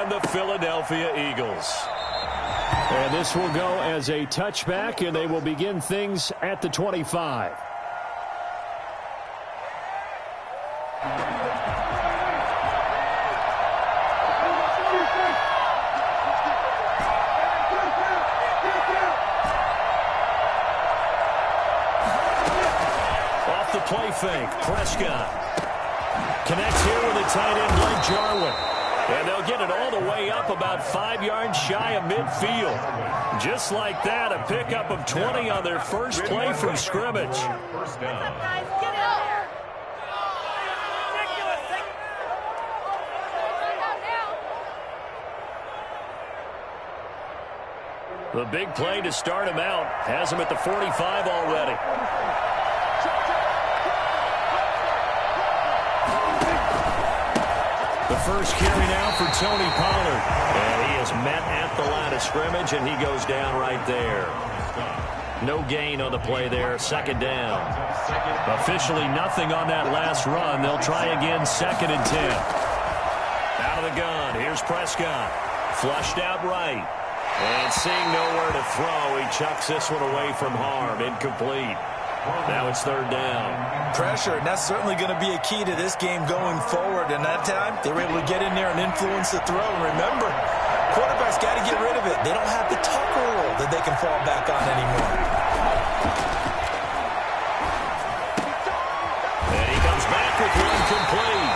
and the Philadelphia Eagles. And this will go as a touchback, and they will begin things at the 25. Off the play fake, Prescott connects here with a tight end like Jarwin. And they'll get it all the way up about 5 yards shy of midfield. Just like that, a pickup of 20 on their first play from scrimmage. First down. Get out there. The big play to start him out has him at the 45 already. The first carry now for Tony Pollard. And he is met at the line of scrimmage, and he goes down right there. No gain on the play there, second down. Officially nothing on that last run. They'll try again, 2nd and 10. Out of the gun, here's Prescott. Flushed out right. And seeing nowhere to throw, he chucks this one away from harm. Incomplete. Now it's 3rd down. Pressure, and that's certainly going to be a key to this game going forward. And that time, they were able to get in there and influence the throw. And remember, quarterbacks got to get rid of it. They don't have the Tucker rule that they can fall back on anymore. And he comes back with one complete.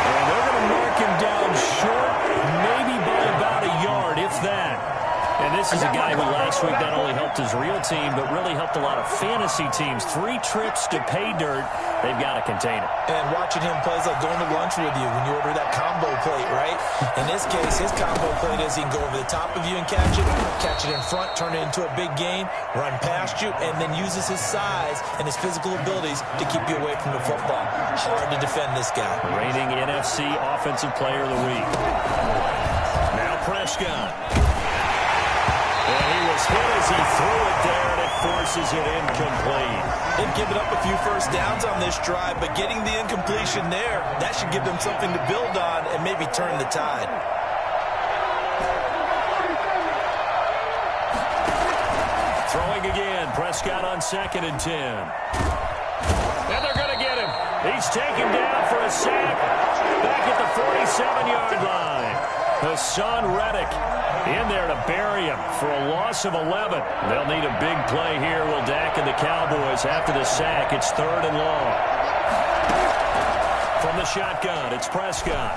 And they're going to mark him down short, maybe by about a yard, if that. And this is a guy who last week not only helped his real team, but really helped a lot of fantasy teams. 3 trips to pay dirt. They've got to contain it. And watching him play is like going to lunch with you when you order that combo plate, right? In this case, his combo plate is he can go over the top of you and catch it in front, turn it into a big gain, run past you, and then uses his size and his physical abilities to keep you away from the football. Hard to defend this guy. Reigning NFC Offensive Player of the Week. Now Prescott. And he was hit as he threw it there, and it forces it incomplete. They've given up a few first downs on this drive, but getting the incompletion there, that should give them something to build on and maybe turn the tide. Throwing again, Prescott on 2nd and 10. And they're going to get him. He's taken down for a sack back at the 47-yard line. Hassan Reddick in there to bury him for a loss of 11. They'll need a big play here. Will Dak and the Cowboys after the sack. It's 3rd and long. From the shotgun, it's Prescott.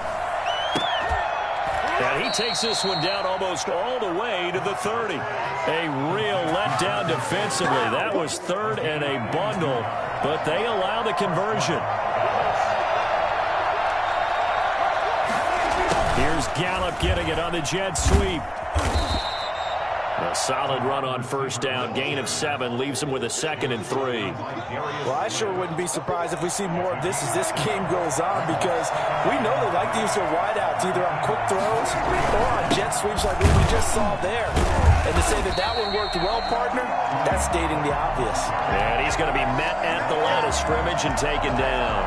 And he takes this one down almost all the way to the 30. A real letdown defensively. That was 3rd and a bundle, but they allow the conversion. Here's Gallup getting it on the jet sweep. A solid run on first down. Gain of 7 leaves him with a 2nd and 3. Well, I sure wouldn't be surprised if we see more of this as this game goes on, because we know they like to use their wideouts either on quick throws or on jet sweeps like what we just saw there. And to say that that one worked well, partner, that's stating the obvious. And he's going to be met at the line of scrimmage and taken down.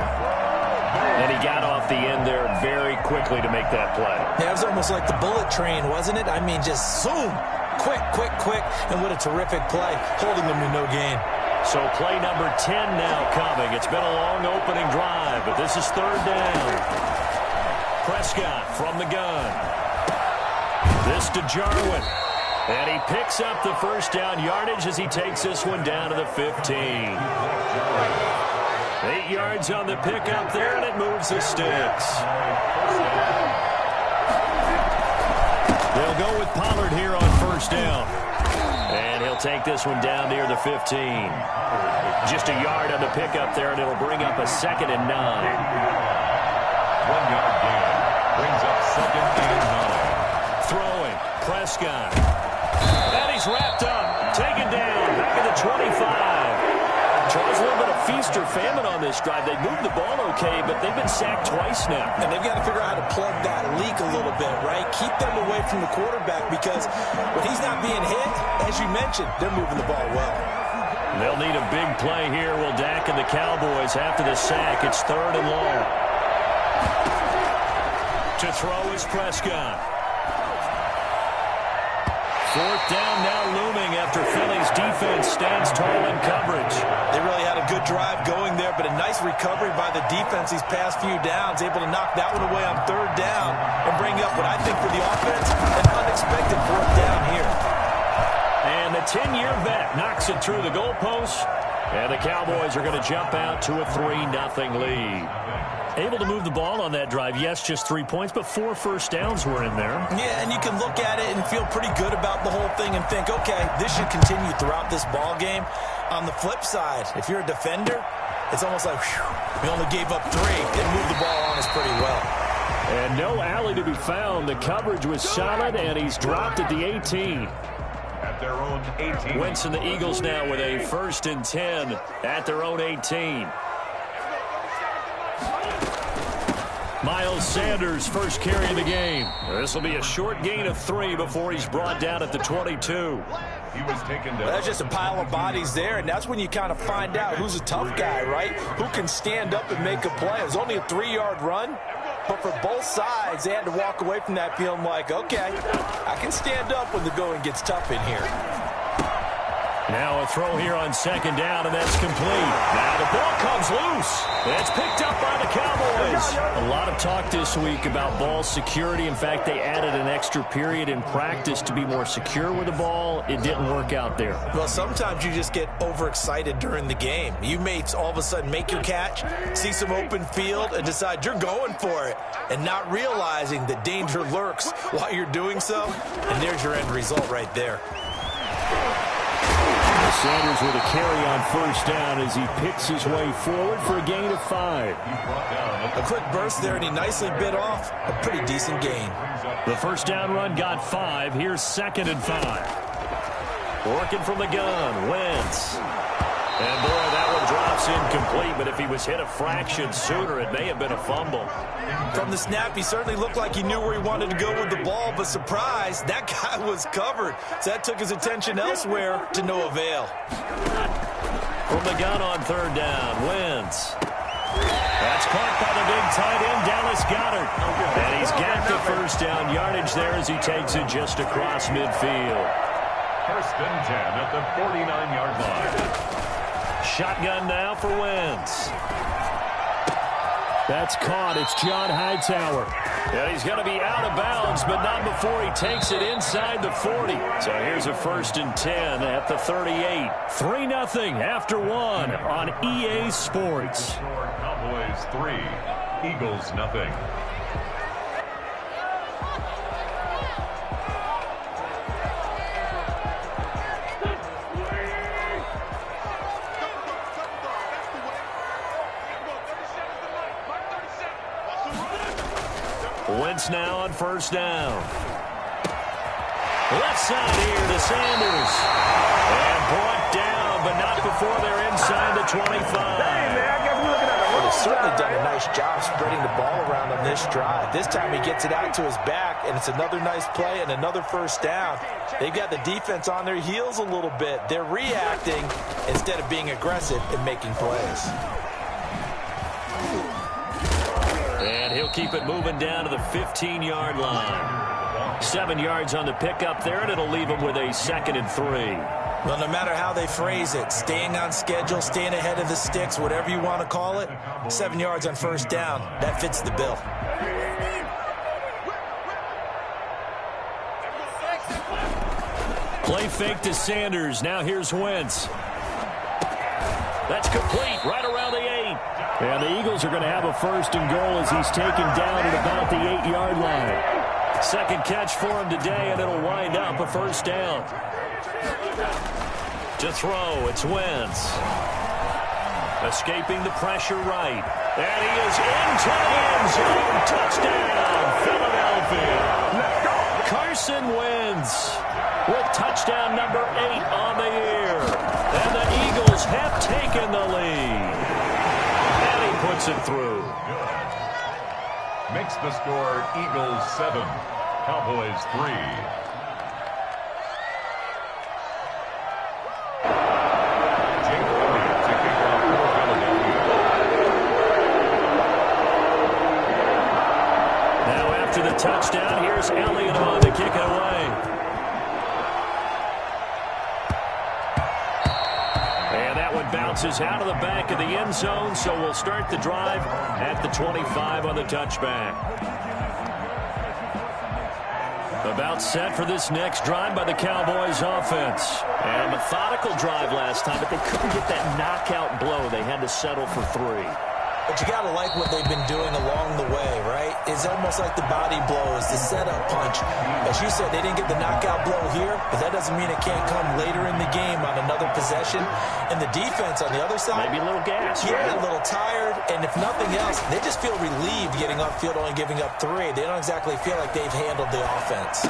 And he got off the end there very quickly to make that play. Yeah, it was almost like the bullet train, wasn't it? I mean, just zoom. Quick, quick, quick. And what a terrific play, holding them to no gain. So play number 10 now coming. It's been a long opening drive, but this is 3rd down. Prescott from the gun. This to Jarwin. And he picks up the first down yardage as he takes this one down to the 15. 8 yards on the pickup there, and it moves the sticks. They'll go with Pollard here on first down. And he'll take this one down near the 15. Just a yard on the pickup there, and it'll bring up a 2nd and 9. 1-yard gain brings up 2nd and 9. Throwing, Prescott. And he's wrapped up, taken down, back at the 25. Charles, a little bit of feast or famine on this drive. They moved the ball okay, but they've been sacked twice now. And they've got to figure out how to plug that leak a little bit, right? Keep them away from the quarterback, because when he's not being hit, as you mentioned, they're moving the ball well. They'll need a big play here. Will Dak and the Cowboys after the sack. It's 3rd and long. To throw is Prescott. Fourth down now looming after Philly's defense stands tall in coverage. They really had a good drive going there, but a nice recovery by the defense these past few downs, able to knock that one away on third down and bring up what I think for the offense, an unexpected fourth down here. And the 10-year vet knocks it through the goalpost, and the Cowboys are going to jump out to a 3-0 lead. Able to move the ball on that drive. Yes, just 3 points, but 4 first downs were in there. Yeah, and you can look at it and feel pretty good about the whole thing and think, okay, this should continue throughout this ball game. On the flip side, if you're a defender, it's almost like, whew, we only gave up 3 and moved the ball on us pretty well. And no alley to be found. The coverage was solid, and he's dropped at the 18. At their own 18. Wentz and the Eagles now with a 1st and 10 at their own 18. Miles Sanders first carry of the game. This will be a short gain of 3 before he's brought down at the 22. He was taken down. That's just a pile of bodies there, and that's when you kind of find out who's a tough guy, right? Who can stand up and make a play. It was only a 3-yard run, but for both sides, they had to walk away from that feeling like, okay, I can stand up when the going gets tough in here. Now a throw here on 2nd down, and that's complete. Now the ball comes loose. It's picked up by the Cowboys. A lot of talk this week about ball security. In fact, they added an extra period in practice to be more secure with the ball. It didn't work out there. Well, sometimes you just get overexcited during the game. You may all of a sudden make your catch, see some open field, and decide you're going for it, and not realizing that danger lurks while you're doing so. And there's your end result right there. Sanders with a carry on 1st down as he picks his way forward for a gain of 5. A quick burst there, and he nicely bit off a pretty decent gain. The 1st down run got 5. Here's 2nd and 5. Working from the gun, Wentz. And, boy, that one drops incomplete, but if he was hit a fraction sooner, it may have been a fumble. From the snap, he certainly looked like he knew where he wanted to go with the ball, but surprise, that guy was covered. So that took his attention elsewhere to no avail. From the gun on 3rd down, Wentz. That's caught by the big tight end, Dallas Goedert. And he's got the 1st down yardage there as he takes it just across midfield. 1st and 10 at the 49-yard line. Shotgun now for Wentz. That's caught. It's John Hightower. And he's going to be out of bounds, but not before he takes it inside the 40. So here's a 1st and 10 at the 38. 3-0 after 1 on EA Sports. Cowboys 3, Eagles nothing. Wentz now on 1st down. Left side here to Sanders. And brought down, but not before they're inside the 25. Well, they've certainly done a nice job spreading the ball around on this drive. This time he gets it out to his back, and it's another nice play and another 1st down. They've got the defense on their heels a little bit. They're reacting instead of being aggressive and making plays. And he'll keep it moving down to the 15-yard line. 7 yards on the pickup there, and it'll leave him with a 2nd and 3. Well, no matter how they phrase it, staying on schedule, staying ahead of the sticks, whatever you want to call it, 7 yards on 1st down, that fits the bill. Play fake to Sanders. Now here's Wentz. That's complete right around the 8. And the Eagles are going to have a 1st and goal as he's taken down at about the 8-yard line. 2nd catch for him today, and it'll wind up a 1st down. To throw, it's Wentz. Escaping the pressure right. And he is into the end zone. Touchdown, Philadelphia. Carson Wentz with touchdown number 8 on the year. And the Eagles have taken the lead. And he puts it through. Makes the score Eagles 7, Cowboys 3. Now after the touchdown, here's Elliott on to kick it away. Bounces out of the back of the end zone, so we'll start the drive at the 25 on the touchback. About set for this next drive by the Cowboys offense. And a methodical drive last time, but they couldn't get that knockout blow. They had to settle for 3. But you got to like what they've been doing along the way, right? It's almost like the body blows, the setup punch. As you said, they didn't get the knockout blow here, but that doesn't mean it can't come later in the game on another possession. And the defense on the other side, maybe a little gas. Yeah, right? a little tired. And if nothing else, they just feel relieved getting upfield, only giving up 3. They don't exactly feel like they've handled the offense.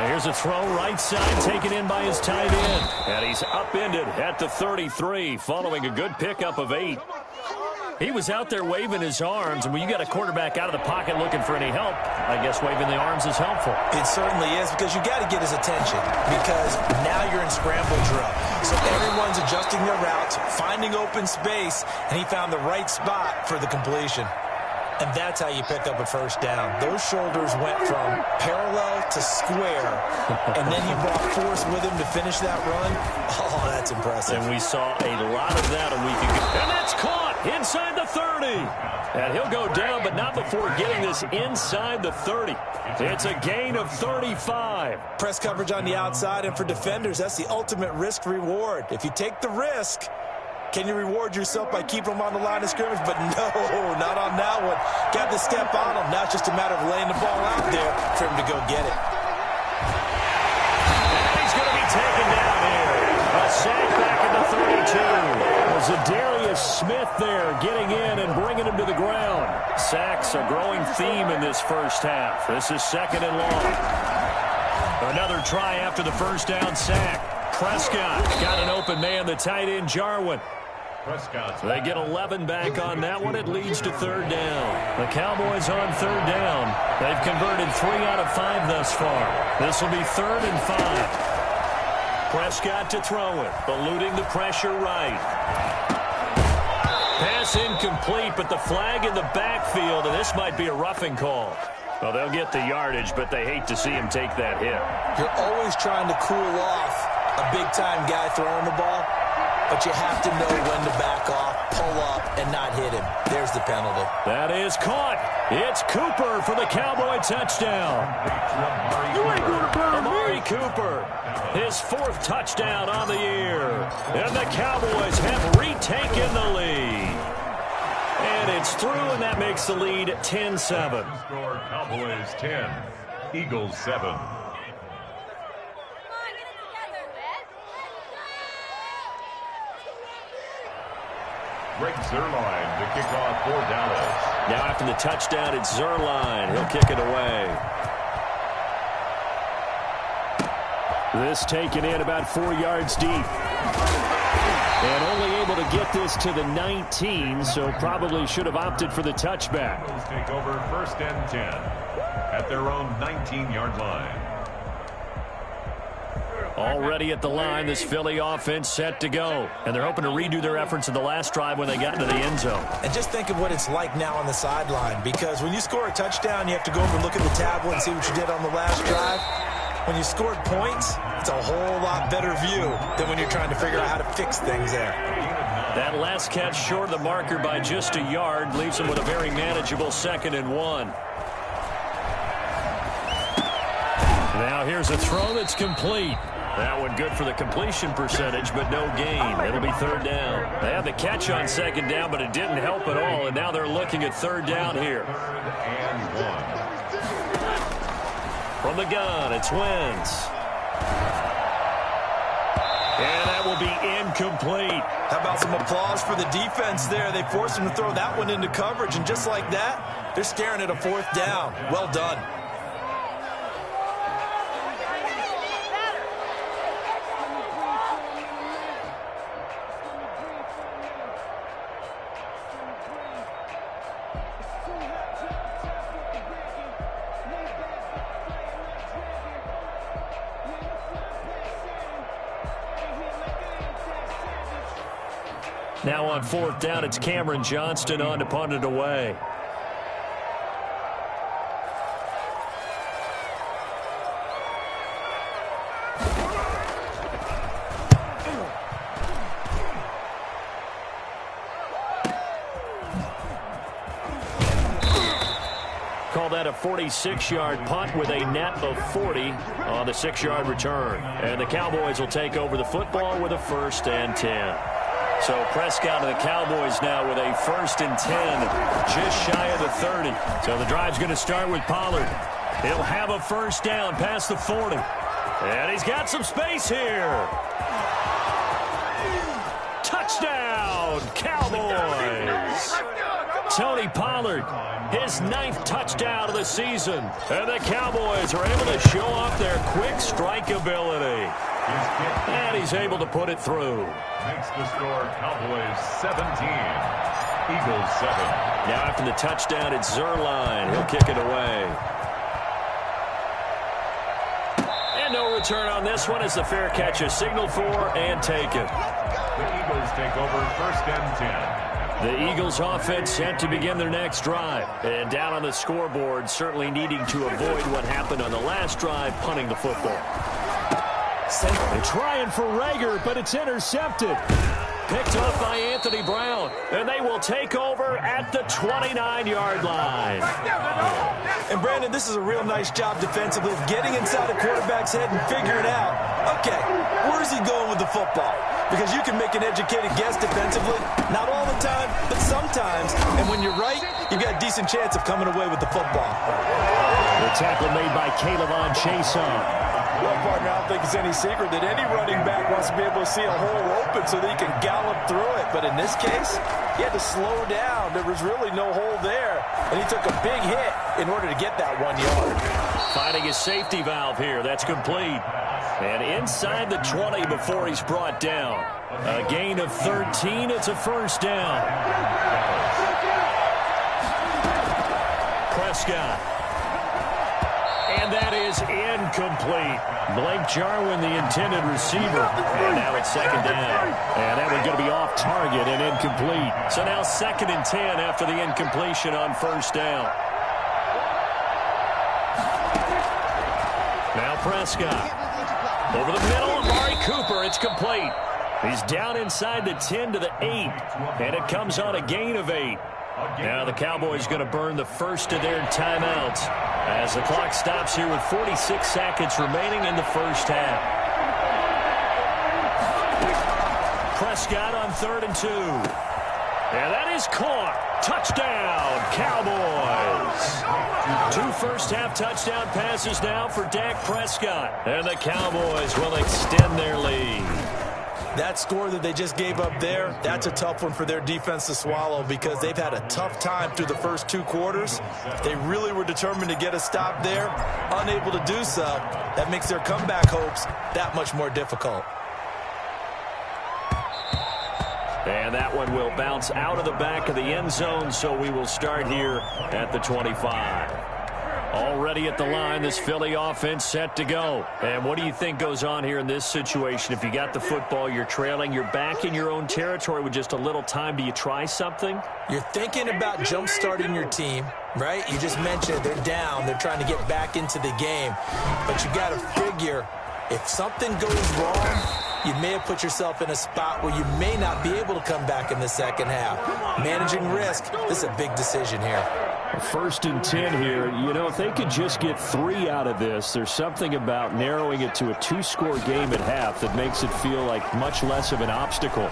Here's a throw right side taken in by his tight end. And he's upended at the 33 following a good pickup of 8. He was out there waving his arms, and when you got a quarterback out of the pocket looking for any help, I guess waving the arms is helpful. It certainly is, because you got to get his attention, because now you're in scramble drill. So everyone's adjusting their routes, finding open space, and he found the right spot for the completion. And that's how you pick up a first down. Those shoulders went from parallel to square, and then he brought force with him to finish that run. Oh, that's impressive. And we saw a lot of that a week ago. And that's caught inside the 30. And he'll go down, but not before getting this inside the 30. It's a gain of 35. Press coverage on the outside, and for defenders, that's the ultimate risk reward. If you take the risk, can you reward yourself by keeping them on the line of scrimmage? But no, not on that one. Got to step on them. Now it's just a matter of laying the ball out there for him to go get it. And he's going to be taken down here. A sack back at the 32. There's a Darius Smith there getting in and bringing him to the ground. Sacks a growing theme in this first half. This is 2nd and long. Another try after the first down sack. Prescott got an open man, the tight end Jarwin. They get 11 back on that one. It leads to 3rd down. The Cowboys on 3rd down. They've converted 3 out of 5 thus far. This will be 3rd and 5. Prescott to throw it, eluding the pressure right. Pass incomplete, but the flag in the backfield, and this might be a roughing call. Well, they'll get the yardage, but they hate to see him take that hit. You're always trying to cool off a big-time guy throwing the ball, but you have to know when to back off, pull up, and not hit him. There's the penalty. That is caught. It's Cooper for the Cowboy touchdown. Amari Cooper, his 4th touchdown on the year. And the Cowboys have retaken the lead. And it's through, and that makes the lead 10-7. Score Cowboys 10, Eagles 7. Greg Zuerlein to kick off for Dallas. Now after the touchdown, it's Zuerlein. He'll kick it away. This taken in about 4 yards deep. And only able to get this to the 19, so probably should have opted for the touchback. Eagles take over 1st and 10 at their own 19-yard line. Already at the line, this Philly offense set to go. And they're hoping to redo their efforts in the last drive when they got into the end zone. And just think of what it's like now on the sideline, because when you score a touchdown, you have to go over and look at the tablet and see what you did on the last drive. When you scored points, it's a whole lot better view than when you're trying to figure out how to fix things there. That last catch short of the marker by just a yard leaves them with a very manageable 2nd and 1. Now here's a throw that's complete. That one good for the completion percentage, but no gain. It'll be 3rd down. They had the catch on 2nd down, but it didn't help at all, and now they're looking at 3rd down here. 3rd and 1. From the gun, it's Wentz. And that will be incomplete. How about some applause for the defense there? They forced him to throw that one into coverage, and just like that, they're staring at a 4th down. Well done. Now on 4th down, it's Cameron Johnston on to punt it away. 46-yard punt with a net of 40 on the 6-yard return. And the Cowboys will take over the football with a 1st and 10. So Prescott and the Cowboys now with a 1st and 10, just shy of the 30. So the drive's going to start with Pollard. He'll have a 1st down past the 40. And he's got some space here. Touchdown, Cowboys! Tony Pollard, his 9th touchdown of the season. And the Cowboys are able to show off their quick strike ability. And he's able to put it through. Makes the score Cowboys 17, Eagles 7. Now after the touchdown, it's Zerline. He'll kick it away. And no return on this one as the fair catch is signaled for and taken. The Eagles take over 1st and 10. The Eagles offense set to begin their next drive. And down on the scoreboard, certainly needing to avoid what happened on the last drive, punting the football. They're trying for Rager, but it's intercepted. Picked up by Anthony Brown, and they will take over at the 29-yard line. And, Brandon, this is a real nice job defensively of getting inside a quarterback's head and figuring out, okay, where's he going with the football? Because you can make an educated guess defensively, not all the time, but sometimes. And when you're right, you've got a decent chance of coming away with the football. The tackle made by Caleb on Chason. Well, partner, I don't think it's any secret that any running back wants to be able to see a hole open so that he can gallop through it. But in this case, he had to slow down. There was really no hole there. And he took a big hit in order to get that 1 yard. Finding his safety valve here. That's complete. And inside the 20 before he's brought down. A gain of 13. It's a 1st down. Prescott. And that is incomplete. Blake Jarwin, the intended receiver. And now it's 2nd down. And that one's going to be off target and incomplete. So now 2nd and 10 after the incompletion on 1st down. Now Prescott. Over the middle, Amari Cooper. It's complete. He's down inside the 10 to the 8. And it comes on a gain of 8. Now the Cowboys going to burn the first of their timeouts as the clock stops here with 46 seconds remaining in the 1st half. Prescott on 3rd and 2. And that is caught. Touchdown, Cowboys. 2 first-half touchdown passes now for Dak Prescott. And the Cowboys will extend their lead. That score that they just gave up there, that's a tough one for their defense to swallow because they've had a tough time through the first 2 quarters. They really were determined to get a stop there. Unable to do so, that makes their comeback hopes that much more difficult. And that one will bounce out of the back of the end zone, so we will start here at the 25. Already at the line, this Philly offense set to go. And what do you think goes on here in this situation? If you got the football, you're trailing, you're back in your own territory with just a little time. Do you try something? You're thinking about jump-starting your team, right? You just mentioned they're down. They're trying to get back into the game. But you got to figure if something goes wrong, you may have put yourself in a spot where you may not be able to come back in the second half. Managing risk, this is a big decision here. 1st and 10 here. You know, if they could just get 3 out of this, there's something about narrowing it to a 2-score game at half that makes it feel like much less of an obstacle.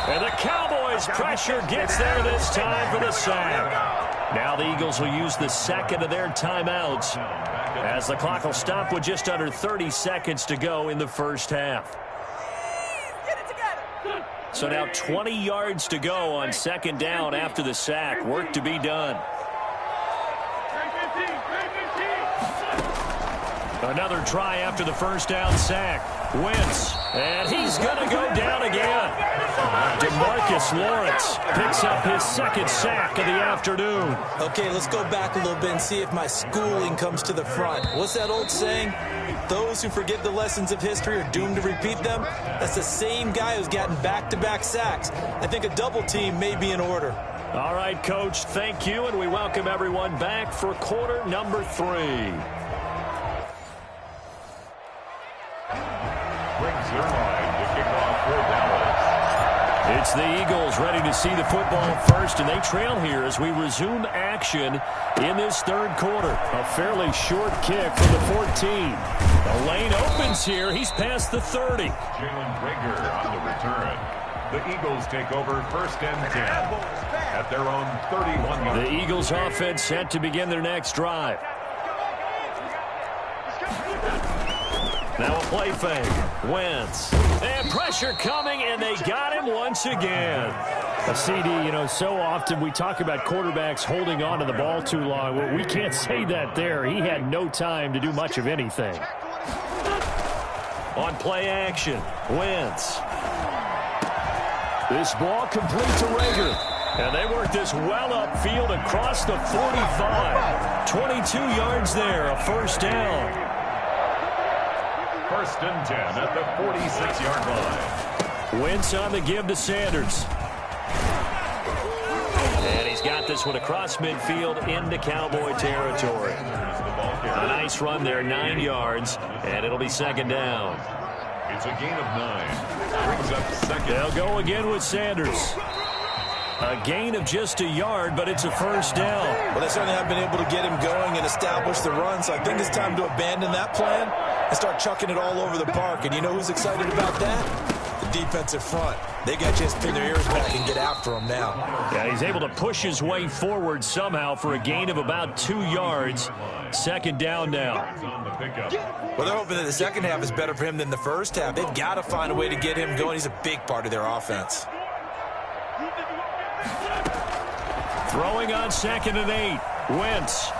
And the Cowboys pressure gets there this time for the sack. Now the Eagles will use the 2nd of their timeouts as the clock will stop with just under 30 seconds to go in the 1st half. So now 20 yards to go on 2nd down after the sack. Work to be done. Another try after the 1st down sack. Wentz, and he's going to go down again. DeMarcus Lawrence picks up his 2nd sack of the afternoon. Okay, let's go back a little bit and see if my schooling comes to the front. What's that old saying? Those who forget the lessons of history are doomed to repeat them. That's the same guy who's gotten back-to-back sacks. I think a double team may be in order. All right, Coach, thank you, and we welcome everyone back for quarter number 3. It's the Eagles ready to see the football first, and they trail here as we resume action in this third quarter. A fairly short kick from the 14. The lane opens here. He's past the 30. Jalen Rager on the return. The Eagles take over first and 10 at their own 31. The Eagles offense set to begin their next drive. Now a play fake. Wentz. And pressure coming, and they got him once again. A CD, you know, so often we talk about quarterbacks holding on to the ball too long. Well, we can't say that there. He had no time to do much of anything. On play action, Wentz. This ball complete to Rager. And they work this well upfield across the 45. 22 yards there, a first down. First and 10 at the 46-yard line. Wentz on the give to Sanders. And he's got this one across midfield into Cowboy territory. A nice run there, 9 yards, and it'll be second down. It's a gain of 9. Brings up second. They'll go again with Sanders. A gain of just a yard, but it's a first down. Well, they certainly have been able to get him going and establish the run, so I think it's time to abandon that plan and start chucking it all over the park. And you know who's excited about that? The defensive front. They got a chance to pin their ears back and get after him now. Yeah, he's able to push his way forward somehow for a gain of about 2 yards. Second down now. Well, they're hoping that the second half is better for him than the first half. They've got to find a way to get him going. He's a big part of their offense. Throwing on 2nd and 8. Wentz.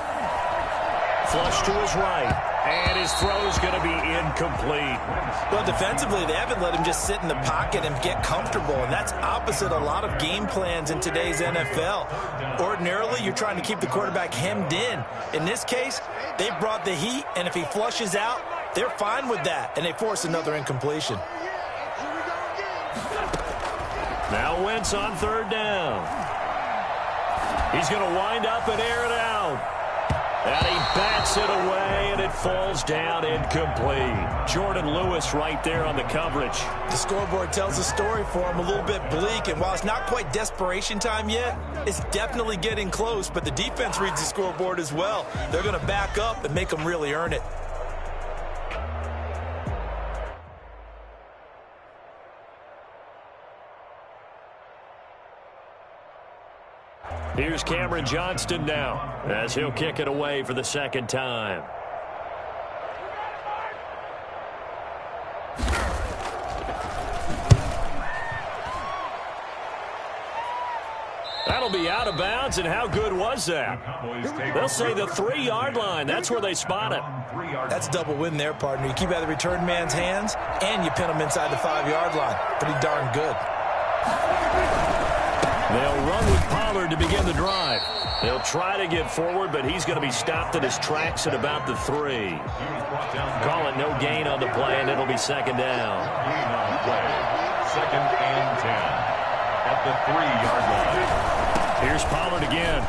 Flush to his right. And his throw's going to be incomplete. Well, defensively, they haven't let him just sit in the pocket and get comfortable, and that's opposite a lot of game plans in today's NFL. Ordinarily, you're trying to keep the quarterback hemmed in. In this case, they brought the heat, and if he flushes out, they're fine with that, and they force another incompletion. Now Wentz on third down. He's going to wind up and air it out. And he bats it away, and it falls down incomplete. Jordan Lewis right there on the coverage. The scoreboard tells a story for him, a little bit bleak, and while it's not quite desperation time yet, it's definitely getting close, but the defense reads the scoreboard as well. They're going to back up and make them really earn it. Here's Cameron Johnston now as he'll kick it away for the second time. That'll be out of bounds, and how good was that? They'll say the 3-yard line. That's where they spot it. That's a double win there, partner. You keep out of the return man's hands, and you pin him inside the 5-yard line. Pretty darn good. They'll run with Pollard to begin the drive. They'll try to get forward, but he's going to be stopped in his tracks at about the 3. Call it no gain on the play, and it'll be second down. Second and 10 at the 3-yard line. Here's Pollard again.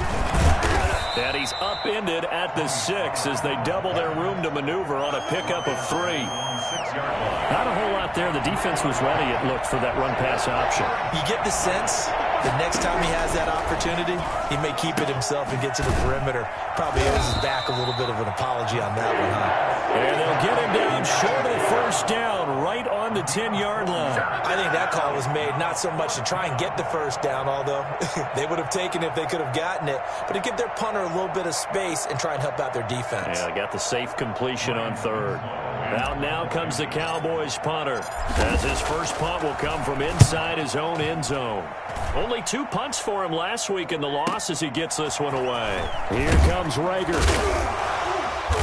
And he's upended at the 6 as they double their room to maneuver on a pickup of 3. Not a whole lot there. The defense was ready, it looked, for that run-pass option. You get the sense the next time he has that opportunity, he may keep it himself and get to the perimeter. Probably owes his back a little bit of an apology on that one, huh? And they'll get him down short of the first down, right on the 10-yard line. I think that call was made not so much to try and get the first down, although they would have taken it if they could have gotten it, but to give their punter a little bit of space and try and help out their defense. Yeah, they got the safe completion on third. Out now comes the Cowboys punter, as his first punt will come from inside his own end zone. Only 2 punts for him last week in the loss as he gets this one away. Here comes Rager.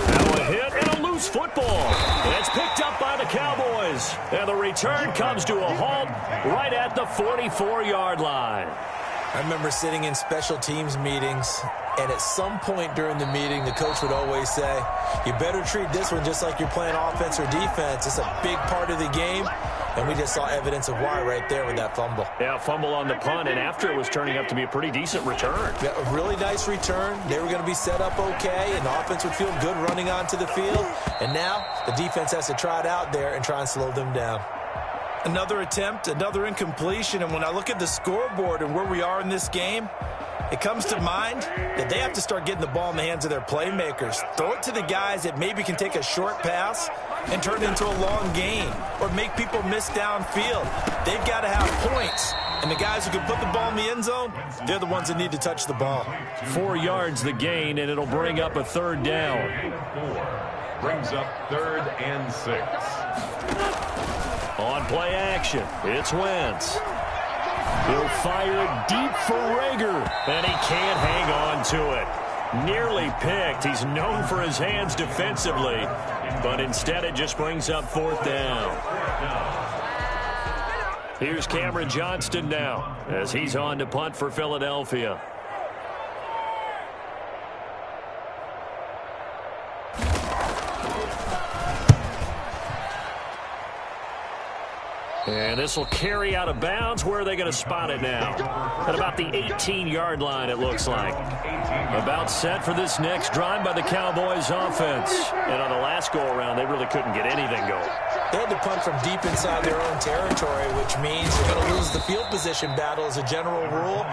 Now a hit and a loose football. And it's picked up by the Cowboys. And the return comes to a halt right at the 44-yard line. I remember sitting in special teams meetings, and at some point during the meeting, the coach would always say, you better treat this one just like you're playing offense or defense. It's a big part of the game, and we just saw evidence of why right there with that fumble. Yeah, fumble on the punt, and after it was turning up to be a pretty decent return. Yeah, a really nice return. They were going to be set up okay, and the offense would feel good running onto the field. And now the defense has to try it out there and try and slow them down. Another attempt, another incompletion, and when I look at the scoreboard and where we are in this game, it comes to mind that they have to start getting the ball in the hands of their playmakers. Throw it to the guys that maybe can take a short pass and turn it into a long gain or make people miss downfield. They've got to have points, and the guys who can put the ball in the end zone, they're the ones that need to touch the ball. 4 yards the gain, and it'll bring up a third down. 4 brings up 3rd and 6. On play action, it's Wentz. He'll fire deep for Rager, and he can't hang on to it. Nearly picked. He's known for his hands defensively, but instead it just brings up 4th down. Here's Cameron Johnston now as he's on to punt for Philadelphia. And this will carry out of bounds. Where are they going to spot it now? At about the 18-yard line, it looks like. About set for this next drive by the Cowboys offense. And on the last go-around, they really couldn't get anything going. They had to punt from deep inside their own territory, which means they're going to lose the field position battle as a general rule.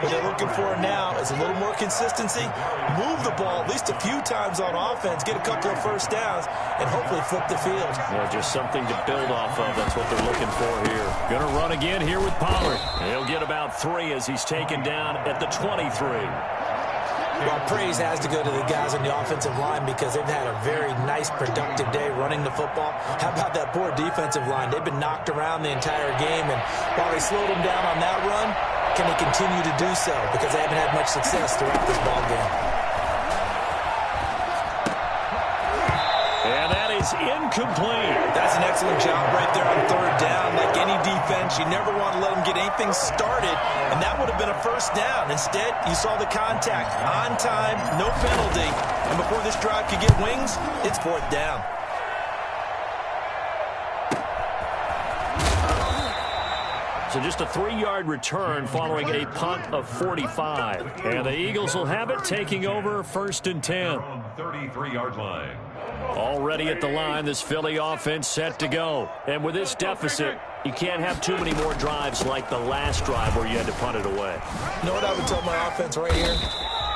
What they're looking for now is a little more consistency, move the ball at least a few times on offense, get a couple of first downs, and hopefully flip the field. Yeah, just something to build off of. That's what they're looking for here. Going to run again here with Pollard. He'll get about 3 as he's taken down at the 23. Well, praise has to go to the guys on the offensive line because they've had a very nice, productive day running the football. How about that poor defensive line? They've been knocked around the entire game, and while they slowed them down on that run, can they continue to do so? Because they haven't had much success throughout this ball game. And that is incomplete. That's an excellent job right there on 3rd down. Like any defense, you never want to let them get anything started, and that would have been a first down. Instead, you saw the contact on time, no penalty, and before this drive could get wings, it's 4th down. So just a 3-yard return following a punt of 45. And the Eagles will have it, taking over 1st and 10. 33-yard line. Already at the line, this Philly offense set to go. And with this deficit, you can't have too many more drives like the last drive where you had to punt it away. You know what I would tell my offense right here?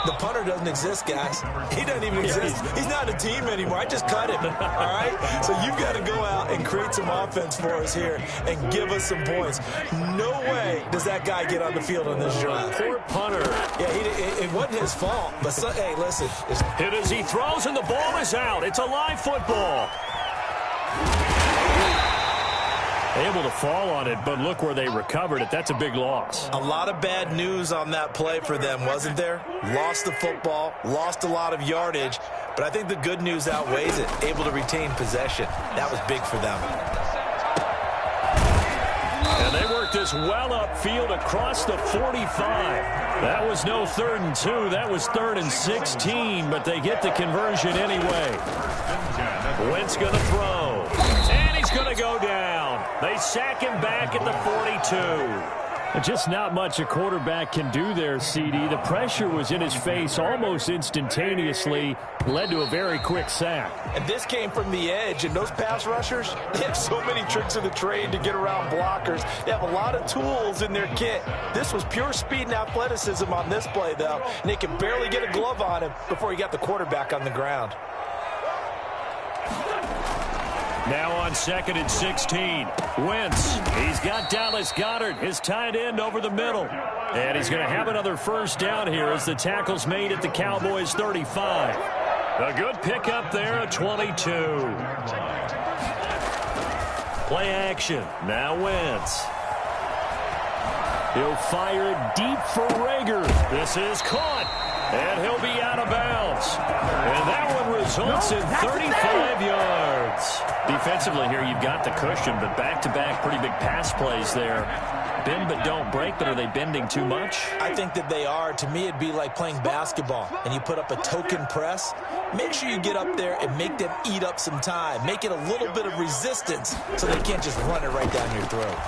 The punter doesn't exist, guys. He doesn't even exist. He's not a team anymore. I just cut him, all right? So you've got to go out and create some offense for us here and give us some points. No way does that guy get on the field on this drive. Poor punter. Yeah, it wasn't his fault. But, hey, listen. Hit as he throws, and the ball is out. It's a live football. Able to fall on it, but look where they recovered it. That's a big loss. A lot of bad news on that play for them, wasn't there? Lost the football, lost a lot of yardage, but I think the good news outweighs it. Able to retain possession. That was big for them. And they worked this well upfield across the 45. That was no 3rd and 2. That was 3rd and 16, but they get the conversion anyway. Wentz going to throw. And he's going to go down. They sack him back at the 42. Just not much a quarterback can do there, CD. The pressure was in his face almost instantaneously, led to a very quick sack. And this came from the edge, and those pass rushers, they have so many tricks of the trade to get around blockers. They have a lot of tools in their kit. This was pure speed and athleticism on this play, though, and they could barely get a glove on him before he got the quarterback on the ground. Now on 2nd and 16, Wentz. He's got Dallas Goedert, his tight end, over the middle. And he's going to have another first down here as the tackle's made at the Cowboys 35. A good pickup there at 22. Play action. Now Wentz. He'll fire deep for Rager. This is caught. And he'll be out of bounds. And that one results in 35 yards. Defensively here, you've got the cushion, but back-to-back pretty big pass plays there. Bend but don't break, but are they bending too much? I think that they are. To me, it'd be like playing basketball, and you put up a token press. Make sure you get up there and make them eat up some time. Make it a little bit of resistance so they can't just run it right down your throat.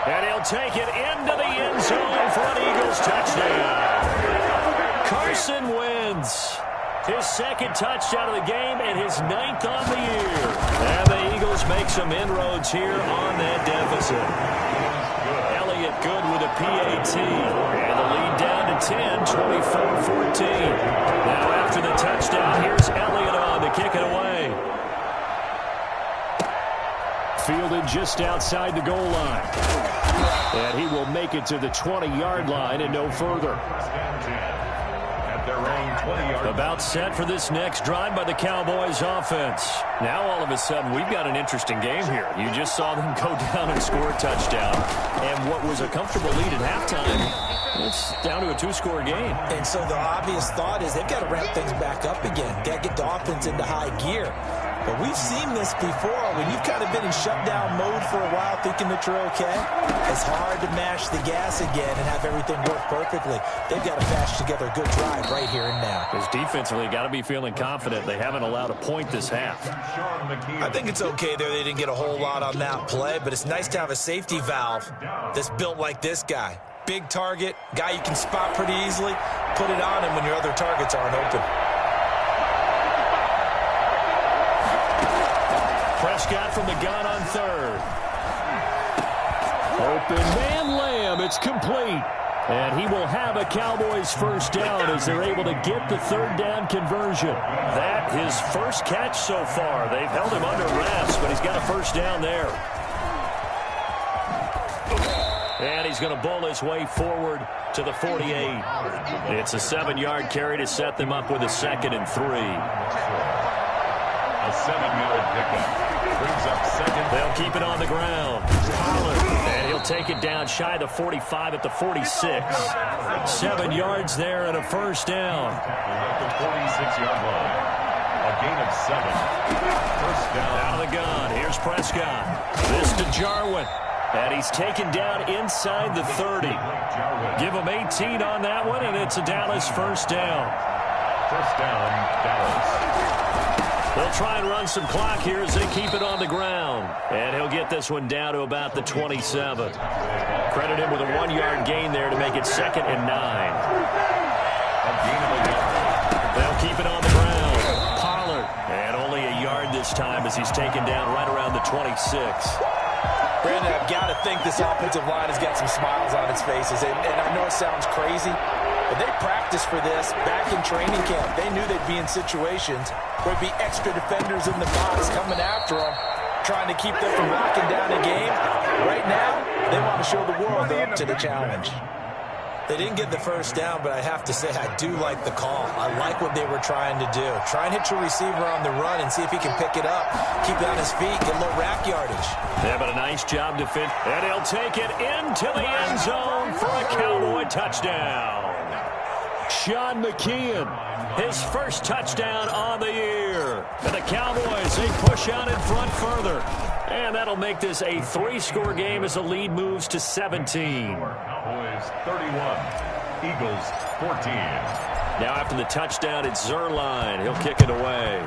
And he'll take it into the end zone for an Eagles touchdown. Carson Wentz. His 2nd touchdown of the game and his 9th on the year. And the Eagles make some inroads here on that deficit. Elliott good with a PAT. And the lead down to 10, 24-14. Now after the touchdown, here's Elliott on to kick it away. Fielded just outside the goal line. And he will make it to the 20-yard line and no further. About set for this next drive by the Cowboys offense. Now all of a sudden we've got an interesting game here. You just saw them go down and score a touchdown. And what was a comfortable lead at halftime, it's down to a two-score game. And so the obvious thought is they've got to ramp things back up again. Got to get the offense into high gear. But we've seen this before. When you've kind of been in shutdown mode for a while thinking that you're okay, it's hard to mash the gas again and have everything work perfectly. They've got to patch together a good drive right here and now. Because defensively, got to be feeling confident. They haven't allowed a point this half. I think it's okay there. They didn't get a whole lot on that play, but it's nice to have a safety valve that's built like this guy. Big target, guy you can spot pretty easily. Put it on him when your other targets aren't open. Prescott from the gun on third. Open man Lamb. It's complete. And he will have a Cowboys first down as they're able to get the third down conversion. That his first catch so far. They've held him under wraps, but he's got a first down there. And he's going to bowl his way forward to the 48. It's a 7-yard carry to set them up with a 2nd and 3. A 7-yard pickup. Brings up second. They'll keep it on the ground. Pollard. And he'll take it down shy of the 45 at the 46. 7 yards there and a first down. At the 46-yard line. A gain of 7. First down. Out of the gun. Here's Prescott. This to Jarwin. And he's taken down inside the 30. Give him 18 on that one, and it's a Dallas first down. First down, Dallas. They'll try and run some clock here as they keep it on the ground. And he'll get this one down to about the 27. Credit him with a 1-yard gain there to make it 2nd and 9. A gain of a yard. They'll keep it on the ground. Pollard. And only a yard this time as he's taken down right around the 26. Brandon, I've got to think this offensive line has got some smiles on its faces. And I know it sounds crazy, but they practiced for this back in training camp. They knew they'd be in situations where there'd be extra defenders in the box coming after them, trying to keep them from locking down a game. Right now, they want to show the world they're up to the challenge. They didn't get the first down, but I have to say I do like the call. I like what they were trying to do. Try and hit your receiver on the run and see if he can pick it up. Keep it on his feet, get a little rack yardage. Yeah, but a nice job defense. And he'll take it into the end zone for a Cowboy touchdown. Sean McKeon, his first touchdown on the year. And the Cowboys, they push out in front further. And that'll make this a 3-score game as the lead moves to 17. Cowboys 31, Eagles 14. Now after the touchdown, it's Zuerlein. He'll kick it away.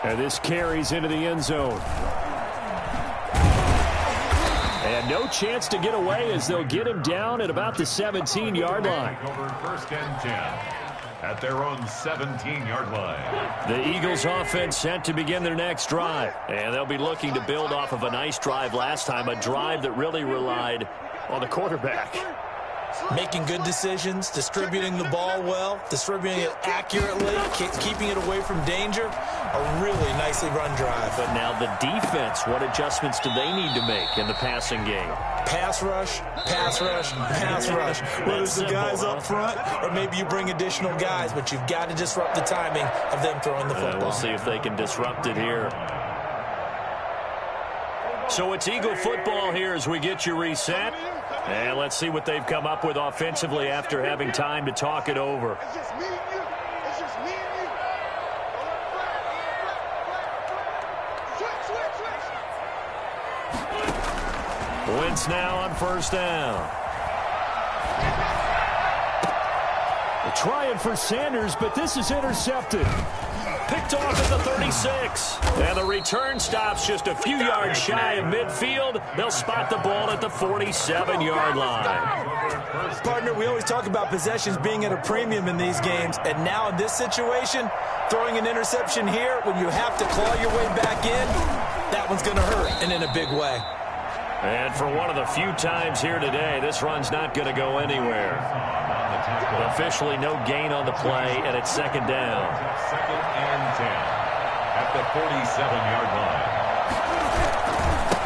And this carries into the end zone. And no chance to get away as they'll get him down at about the 17-yard line. Over 1st and 10 at their own 17-yard line. The Eagles offense set to begin their next drive. And they'll be looking to build off of a nice drive last time, a drive that really relied on the quarterback. Making good decisions, distributing the ball well, distributing it accurately, keeping it away from danger. A really nicely run drive. But now the defense, what adjustments do they need to make in the passing game? Pass rush, pass rush, pass rush. Whether it's the guys up front or maybe you bring additional guys, but you've got to disrupt the timing of them throwing the football. We'll see if they can disrupt it here. So it's Eagle football here as we get you reset. And let's see what they've come up with offensively after having time to talk it over. It's just me and you. It's just me and you. Switch. Wentz now on first down. Trying for Sanders, but this is intercepted. Picked off at the 36. And the return stops just a few yards shy of midfield. They'll spot the ball at the 47-yard line. Partner, we always talk about possessions being at a premium in these games. And now in this situation, throwing an interception here when you have to claw your way back in, that one's going to hurt, and in a big way. And for one of the few times here today, this run's not going to go anywhere. Officially no gain on the play, and it's second down. Second and 10 at the 47-yard line.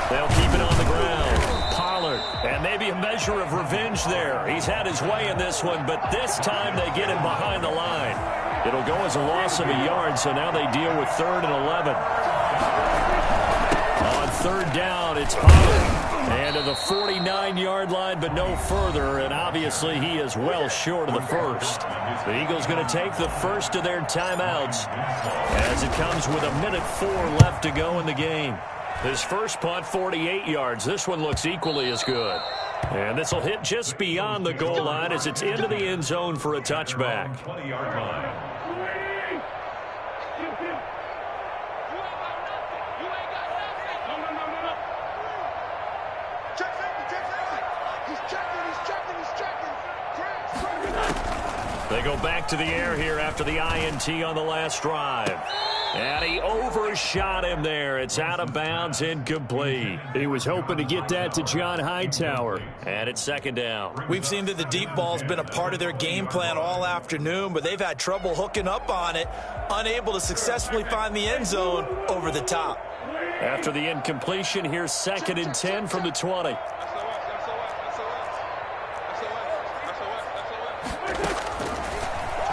They'll keep it on the ground. Pollard, and maybe a measure of revenge there. He's had his way in this one, but this time they get him behind the line. It'll go as a loss of a yard, so now they deal with 3rd and 11. On 3rd down, it's Pollard. And to the 49-yard line, but no further, and obviously he is well short of the first. The Eagles going to take the first of their timeouts as it comes with 1:04 left to go in the game. His first punt, 48 yards. This one looks equally as good. And this will hit just beyond the goal line as it's into the end zone for a touchback. 20-yard line. They go back to the air here after the INT on the last drive. And he overshot him there. It's out of bounds, incomplete. He was hoping to get that to John Hightower. And it's second down. We've seen that the deep ball's been a part of their game plan all afternoon, but they've had trouble hooking up on it, unable to successfully find the end zone over the top. After the incompletion, here's 2nd and 10 from the 20.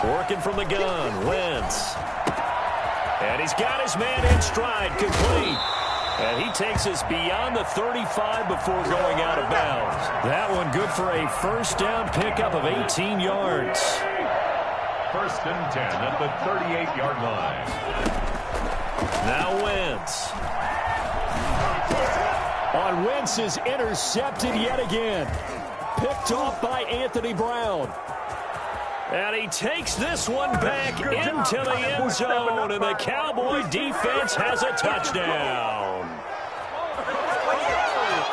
Working from the gun, Wentz. And he's got his man in stride, complete. And he takes us beyond the 35 before going out of bounds. That one good for a first down pickup of 18 yards. 1st and 10 at the 38-yard line. Now Wentz. On Wentz is intercepted yet again. Picked off by Anthony Brown. And he takes this one back into the end zone, and the Cowboy defense has a touchdown.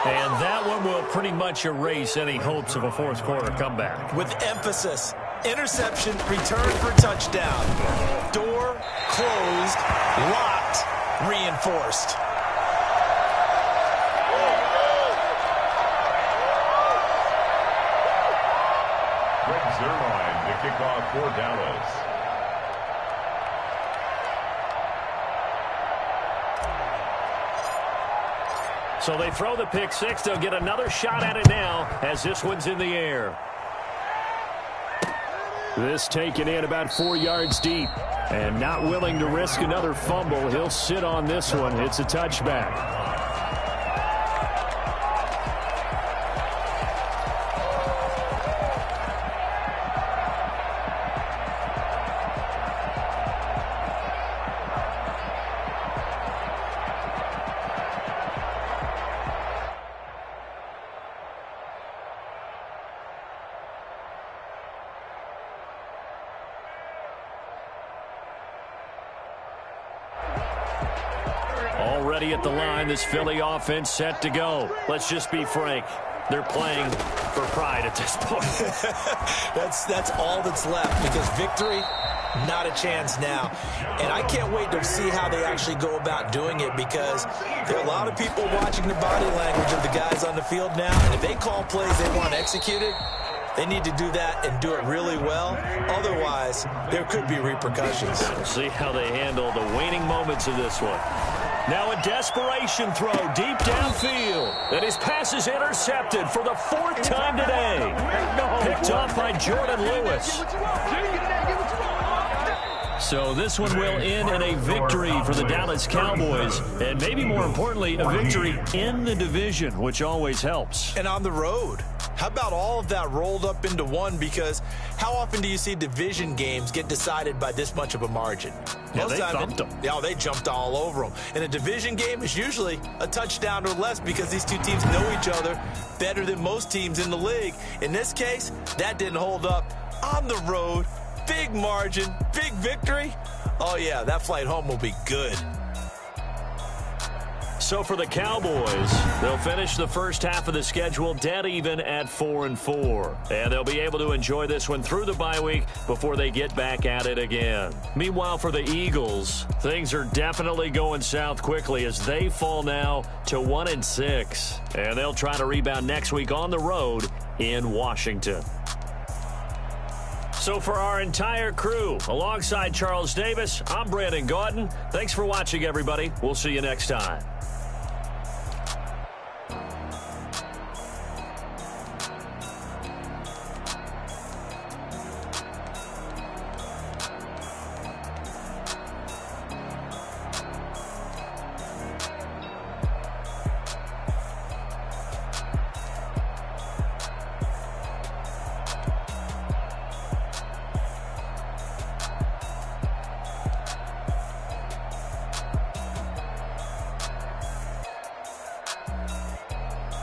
And that one will pretty much erase any hopes of a fourth quarter comeback. With emphasis, interception, return for touchdown. Door closed, locked, reinforced. Zerline to kick off for Dallas. So they throw the pick six. They'll get another shot at it now as this one's in the air. This taken in about 4 yards deep. And not willing to risk another fumble. He'll sit on this one. It's a touchback. Already at the line, this Philly offense set to go. Let's just be frank. They're playing for pride at this point. That's all that's left, because victory, not a chance now. And I can't wait to see how they actually go about doing it, because there are a lot of people watching the body language of the guys on the field now, and if they call plays they want executed, they need to do that and do it really well. Otherwise, there could be repercussions. We'll see how they handle the waning moments of this one. Now a desperation throw deep downfield. And his pass is intercepted for the 4th time today. Picked off by Jordan Lewis. So this one will end in a victory for the Dallas Cowboys. And maybe more importantly, a victory in the division, which always helps. And on the road. How about all of that rolled up into one? Because how often do you see division games get decided by this much of a margin? They thumped them. Yeah, they jumped all over them. And a division game is usually a touchdown or less, because these two teams know each other better than most teams in the league. In this case, that didn't hold up. on the road, big margin, big victory. Oh, yeah, that flight home will be good. So for the Cowboys, they'll finish the first half of the schedule dead even at 4-4. And they'll be able to enjoy this one through the bye week before they get back at it again. Meanwhile, for the Eagles, things are definitely going south quickly as they fall now to 1-6. And they'll try to rebound next week on the road in Washington. So for our entire crew, alongside Charles Davis, I'm Brandon Gaudin. Thanks for watching, everybody. We'll see you next time.